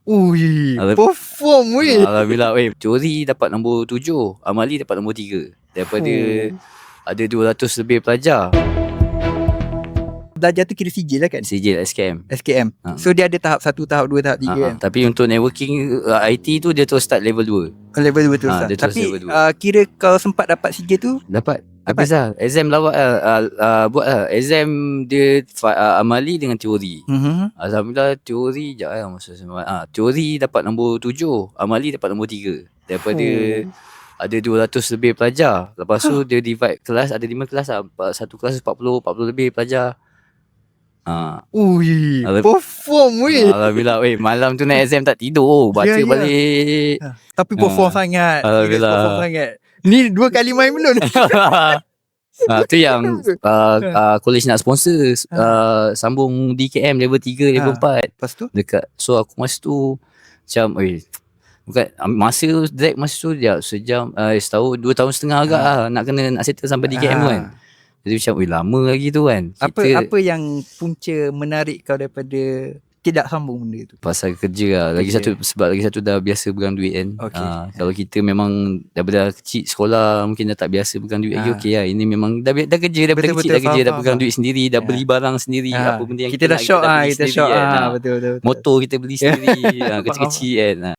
Ui, Alham- perform weh. Alhamdulillah. Teori dapat nombor 7, amali dapat nombor 3. Daripada ada 200 lebih pelajar. Belajar tu kira sijil lah kan? Sijil SKM. SKM. So dia ada tahap 1, tahap 2, tahap 3 kan? Tapi untuk networking IT tu dia terus start level 2. Level 2 terus lah. dia terus Tapi level 2. kira kau sempat dapat sijil tu? Dapat. Habis lah. Exam lawak buat lah. Exam dia amali dengan teori. Alhamdulillah teori teori dapat nombor 7, amali dapat nombor 3. Daripada ada 200 lebih pelajar. Lepas tu dia divide kelas, ada 5 kelas lah. Satu kelas 40 lebih pelajar. Ui, perform weh. Alhamdulillah. Malam tu naik exam tak tidur, baca balik. Tapi perform sangat. Alhamdulillah. Perform sangat. Ni 2 kali main belum? Tu yang college nak sponsor, sambung DKM level 3, level 4 Lepas tu? dekat. So aku masa tu macam bukan masa direct masa tu dia sejam, setahun 2 tahun setengah agak nak settle sampai DKM tu kan. Jadi macam lama lagi tu kan. Apa yang punca menarik kau daripada tidak sambung benda tu? Pasal kerja lah. Sebab lagi satu dah biasa pegang duit kan. Kalau kita memang daripada kecil sekolah mungkin dah tak biasa pegang duit lagi, okey lah. Ini memang dah kerja daripada kecil, dah kerja, dah pegang duit sendiri, dah beli barang sendiri, apa benda yang kita dah shock betul. Motor kita beli sendiri kecil-kecil kan.